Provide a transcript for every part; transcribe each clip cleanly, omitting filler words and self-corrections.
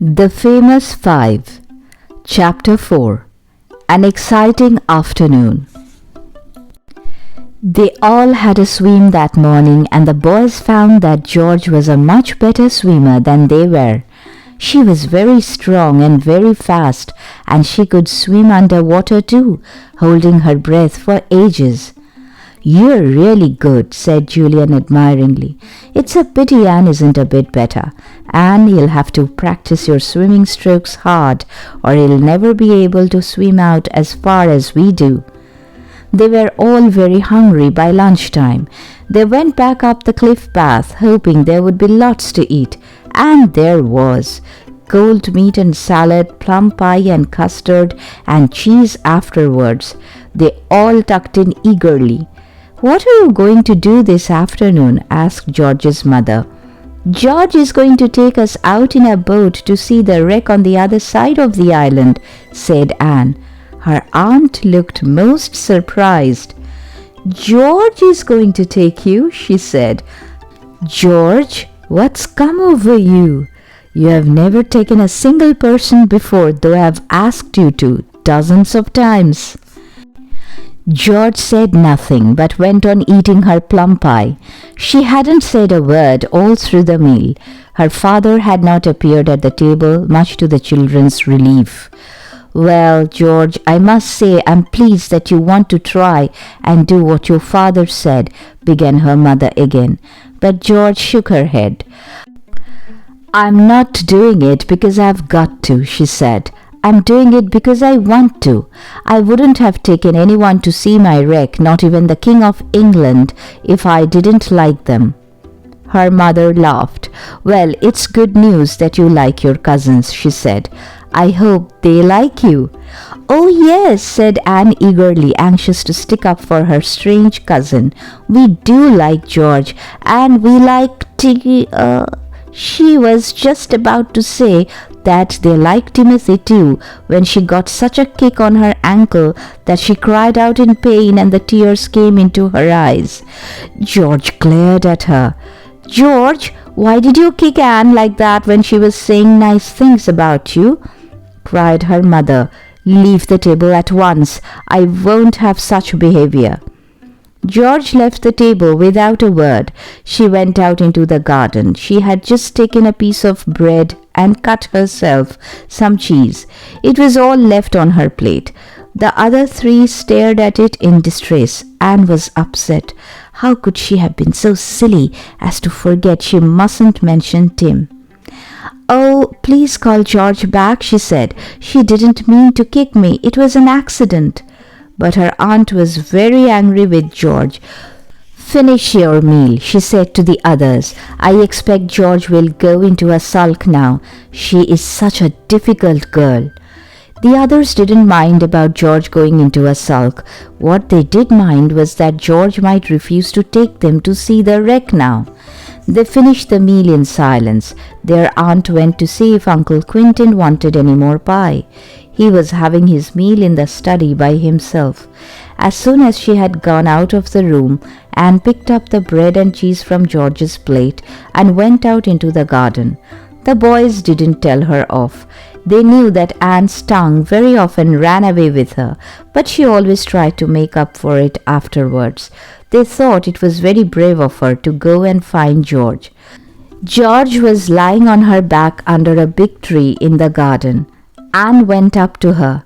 The Famous Five, Chapter 4. An Exciting Afternoon. They all had a swim that morning, and the boys found that George was a much better swimmer than they were. She was very strong and very fast, and she could swim under water too, holding her breath for ages. "You're really good," said Julian admiringly. "It's a pity Anne isn't a bit better. Anne, you'll have to practice your swimming strokes hard, or you'll never be able to swim out as far as we do." They were all very hungry by lunchtime. They went back up the cliff path, hoping there would be lots to eat. And there was. Cold meat and salad, plum pie and custard, and cheese afterwards. They all tucked in eagerly. "What are you going to do this afternoon?" asked George's mother. "George is going to take us out in a boat to see the wreck on the other side of the island," said Anne. Her aunt looked most surprised. "George is going to take you," she said. "George, what's come over you? You have never taken a single person before, though I have asked you to dozens of times." George said nothing, but went on eating her plum pie. She hadn't said a word all through the meal. Her father had not appeared at the table, much to the children's relief. "Well, George, I must say I'm pleased that you want to try and do what your father said," began her mother again. But George shook her head. "I'm not doing it because I've got to," she said. "I'm doing it because I want to. I wouldn't have taken anyone to see my wreck, not even the King of England, if I didn't like them." Her mother laughed. "Well, it's good news that you like your cousins," she said. "I hope they like you." "Oh, yes," said Anne eagerly, anxious to stick up for her strange cousin. "We do like George, and we like She was just about to say that they liked Timothy too, when she got such a kick on her ankle that she cried out in pain and the tears came into her eyes. George glared at her. "George, why did you kick Anne like that when she was saying nice things about you?" cried her mother. "Leave the table at once. I won't have such behavior." George left the table without a word. She went out into the garden. She had just taken a piece of bread and cut herself some cheese. It was all left on her plate. The other three stared at it in distress. Anne was upset. How could she have been so silly as to forget she mustn't mention Tim? "Oh, please call George back," she said. "She didn't mean to kick me. It was an accident." But her aunt was very angry with George. "Finish your meal," she said to the others. "I expect George will go into a sulk now. She is such a difficult girl." The others didn't mind about George going into a sulk. What they did mind was that George might refuse to take them to see the wreck now. They finished the meal in silence. Their aunt went to see if Uncle Quentin wanted any more pie. He was having his meal in the study by himself. As soon as she had gone out of the room, Anne picked up the bread and cheese from George's plate and went out into the garden. The boys didn't tell her off. They knew that Anne's tongue very often ran away with her, but she always tried to make up for it afterwards. They thought it was very brave of her to go and find George. George was lying on her back under a big tree in the garden. Anne went up to her.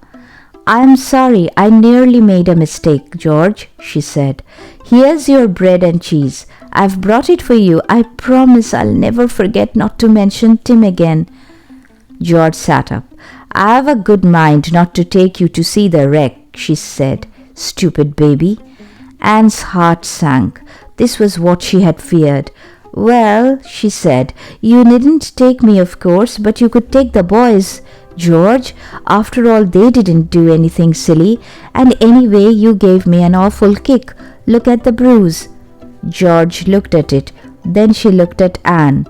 "I'm sorry, I nearly made a mistake, George," she said. "Here's your bread and cheese. I've brought it for you. I promise I'll never forget not to mention Tim again." George sat up. "I've a good mind not to take you to see the wreck," she said. "Stupid baby." Anne's heart sank. This was what she had feared. "Well," she said, "you needn't take me, of course, but you could take the boys, George. After all, they didn't do anything silly, and anyway, you gave me an awful kick. Look at the bruise." George looked at it. Then she looked at Anne.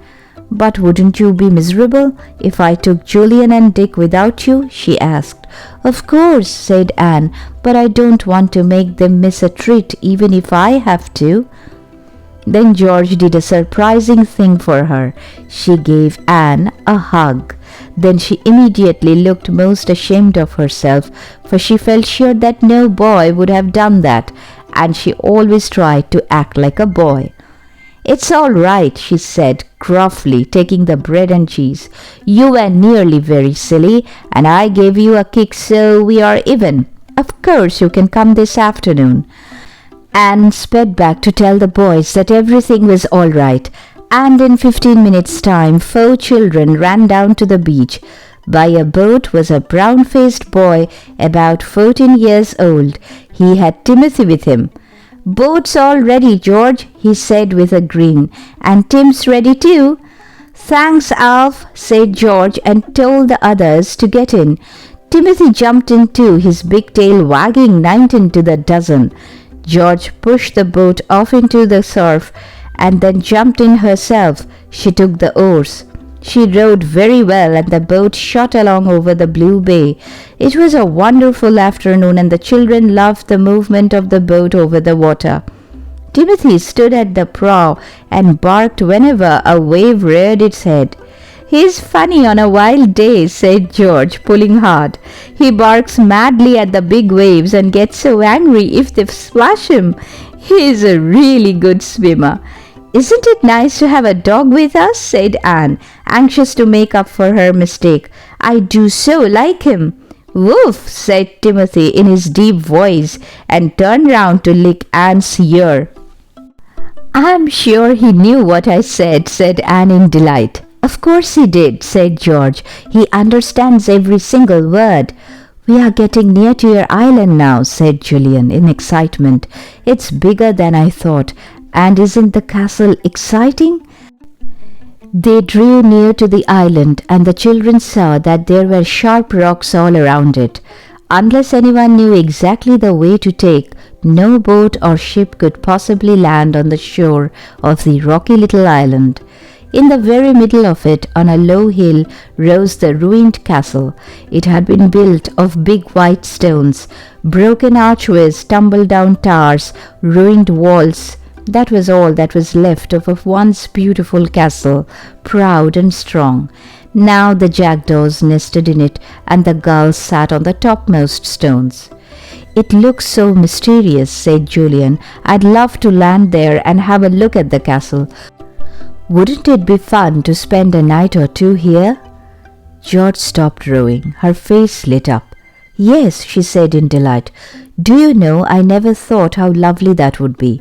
"But wouldn't you be miserable if I took Julian and Dick without you?" she asked. "Of course," said Anne, "but I don't want to make them miss a treat even if I have to." Then George did a surprising thing for her. She gave Anne a hug. Then she immediately looked most ashamed of herself, for she felt sure that no boy would have done that, and she always tried to act like a boy. "It's all right," she said gruffly, taking the bread and cheese. "You were nearly very silly, and I gave you a kick, so we are even. Of course you can come this afternoon." Anne sped back to tell the boys that everything was all right, and in 15 minutes' time 4 children ran down to the beach. By a boat was a brown-faced boy about 14 years old. He had Timothy with him. "Boat's all ready, George," he said with a grin, "and Tim's ready too." "Thanks, Alf," said George, and told the others to get in. Timothy jumped in too, his big tail wagging 19 to the dozen. George pushed the boat off into the surf and then jumped in herself. She took the oars. She rowed very well, and the boat shot along over the blue bay. It was a wonderful afternoon, and the children loved the movement of the boat over the water. Timothy stood at the prow and barked whenever a wave reared its head. "He's funny on a wild day," said George, pulling hard. "He barks madly at the big waves and gets so angry if they splash him. He's a really good swimmer." "Isn't it nice to have a dog with us?" said Anne, anxious to make up for her mistake. "I do so like him." "Woof," said Timothy in his deep voice, and turned round to lick Anne's ear. "I'm sure he knew what I said Anne in delight. "Of course he did," said George. "He understands every single word." "We are getting near to your island now," said Julian in excitement. "It's bigger than I thought. And isn't the castle exciting?" They drew near to the island, and the children saw that there were sharp rocks all around it. Unless anyone knew exactly the way to take, no boat or ship could possibly land on the shore of the rocky little island. In the very middle of it, on a low hill, rose the ruined castle. It had been built of big white stones, broken archways, tumble-down towers, ruined walls. That was all that was left of a once beautiful castle, proud and strong. Now the jackdaws nested in it, and the gulls sat on the topmost stones. "It looks so mysterious," said Julian. "I'd love to land there and have a look at the castle. Wouldn't it be fun to spend a night or two here?" George stopped rowing. Her face lit up. "Yes," she said in delight. "Do you know, I never thought how lovely that would be.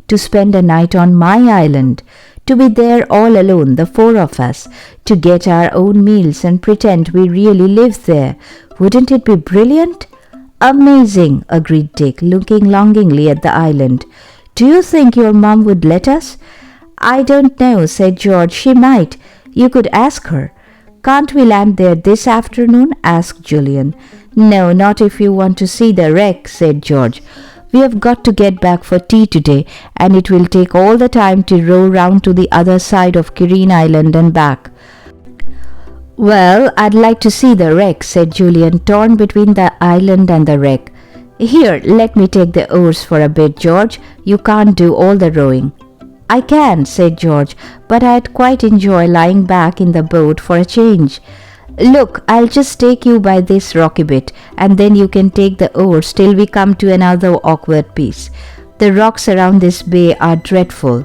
To spend a night on my island, to be there all alone, the 4 of us, to get our own meals and pretend we really live there. Wouldn't it be brilliant?" "Amazing," agreed Dick, looking longingly at the island. "Do you think your mom would let us?" "I don't know," said George. "She might. You could ask her." "Can't we land there this afternoon?" asked Julian. "No, not if you want to see the wreck," said George. "We have got to get back for tea today, and it will take all the time to row round to the other side of Kirene Island and back." "Well, I'd like to see the wreck," said Julian, torn between the island and the wreck. "Here, let me take the oars for a bit, George. You can't do all the rowing." "I can," said George, "but I'd quite enjoy lying back in the boat for a change. Look, I'll just take you by this rocky bit, and then you can take the oars till we come to another awkward piece. The rocks around this bay are dreadful."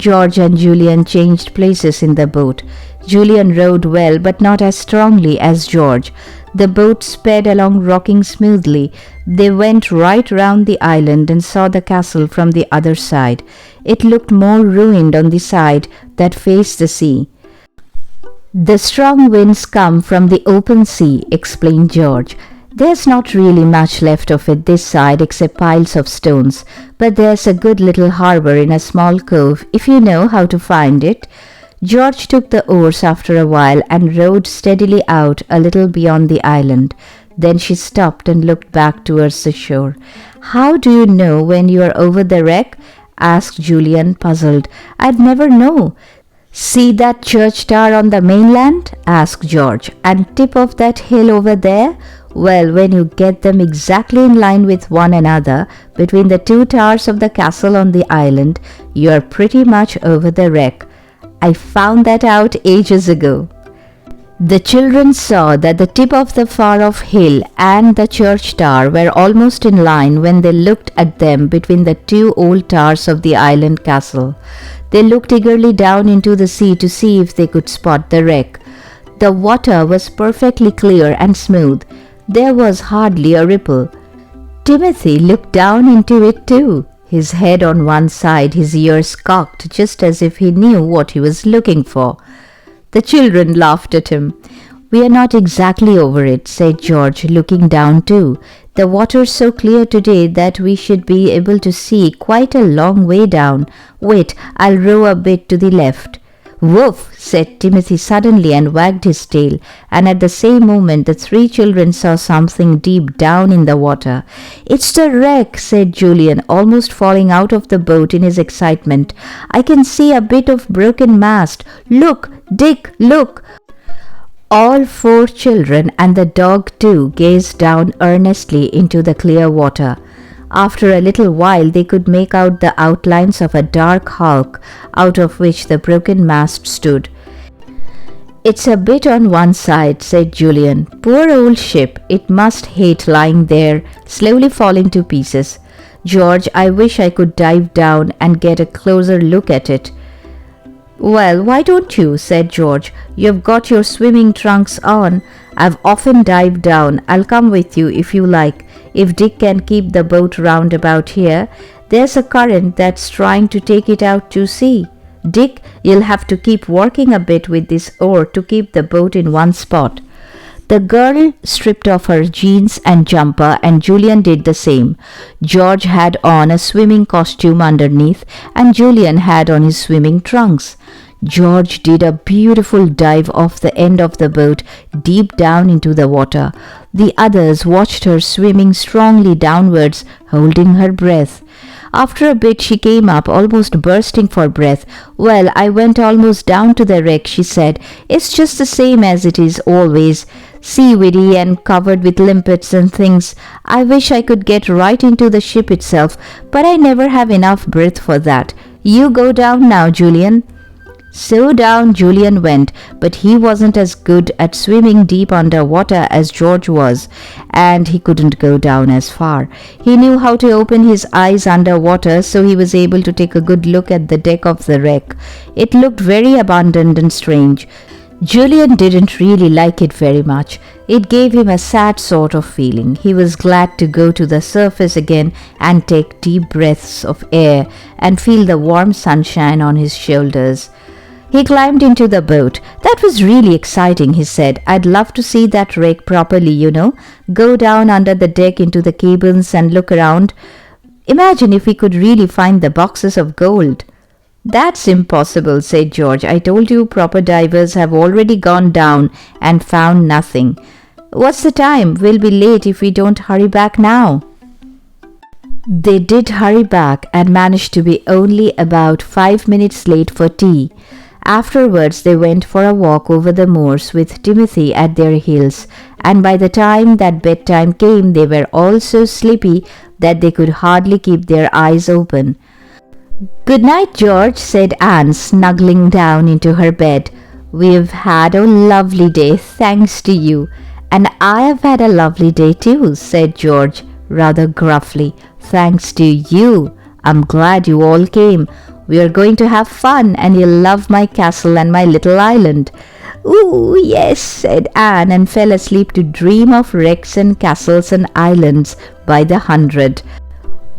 George and Julian changed places in the boat. Julian rowed well, but not as strongly as George. The boat sped along, rocking smoothly. They went right round the island and saw the castle from the other side. It looked more ruined on the side that faced the sea. "The strong winds come from the open sea," explained George. "There's not really much left of it this side except piles of stones, but there's a good little harbour in a small cove if you know how to find it." George took the oars after a while and rowed steadily out a little beyond the island. Then she stopped and looked back towards the shore. "How do you know when you are over the wreck?" asked Julian, puzzled. "I'd never know." "See that church tower on the mainland?" asked George. "And tip of that hill over there? Well, when you get them exactly in line with one another, between the 2 towers of the castle on the island, you are pretty much over the wreck. I found that out ages ago." The children saw that the tip of the far-off hill and the church tower were almost in line when they looked at them between the two old towers of the island castle. They looked eagerly down into the sea to see if they could spot the wreck. The water was perfectly clear and smooth. There was hardly a ripple. Timothy looked down into it too, his head on one side, his ears cocked, just as if he knew what he was looking for. The children laughed at him. "We are not exactly over it," said George, looking down too. "The water's so clear today that we should be able to see quite a long way down. Wait, I'll row a bit to the left." "Woof!" said Timothy suddenly and wagged his tail, and at the same moment the three children saw something deep down in the water. "It's the wreck," said Julian, almost falling out of the boat in his excitement. "I can see a bit of broken mast. Look, Dick, look!" All four children and the dog too gazed down earnestly into the clear water. After a little while they could make out the outlines of a dark hulk out of which the broken mast stood. "It's a bit on one side," said Julian. "Poor old ship, it must hate lying there, slowly falling to pieces. George, I wish I could dive down and get a closer look at it." "Well, why don't you?" said George. "You've got your swimming trunks on. I've often dived down. I'll come with you if you like. If Dick can keep the boat round about here, there's a current that's trying to take it out to sea. Dick, you'll have to keep working a bit with this oar to keep the boat in one spot." The girl stripped off her jeans and jumper, and Julian did the same. George had on a swimming costume underneath, and Julian had on his swimming trunks. George did a beautiful dive off the end of the boat deep down into the water. The others watched her swimming strongly downwards, holding her breath. After a bit she came up, almost bursting for breath. "Well, I went almost down to the wreck," she said. "It's just the same as it is always, seaweedy and covered with limpets and things. I wish I could get right into the ship itself, but I never have enough breath for that. You go down now, Julian." So down Julian went, but he wasn't as good at swimming deep under water as George was, and he couldn't go down as far. He knew how to open his eyes under water, so he was able to take a good look at the deck of the wreck. It looked very abandoned and strange. Julian didn't really like it very much. It gave him a sad sort of feeling. He was glad to go to the surface again and take deep breaths of air and feel the warm sunshine on his shoulders. He climbed into the boat. "That was really exciting," he said. "I'd love to see that wreck properly, you know. Go down under the deck into the cabins and look around. Imagine if we could really find the boxes of gold." "That's impossible," said George. "I told you proper divers have already gone down and found nothing. What's the time? We'll be late if we don't hurry back now." They did hurry back and managed to be only about 5 minutes late for tea. Afterwards they went for a walk over the moors with Timothy at their heels, and by the time that bedtime came they were all so sleepy that they could hardly keep their eyes open. "Good night, George," said Anne, snuggling down into her bed. "We've had a lovely day, thanks to you." "And I have had a lovely day too," said George, rather gruffly. "Thanks to you. I'm glad you all came. We are going to have fun, and you'll love my castle and my little island." "Ooh, yes," said Anne, and fell asleep to dream of wrecks and castles and islands by the hundred.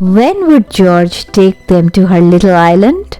When would George take them to her little island?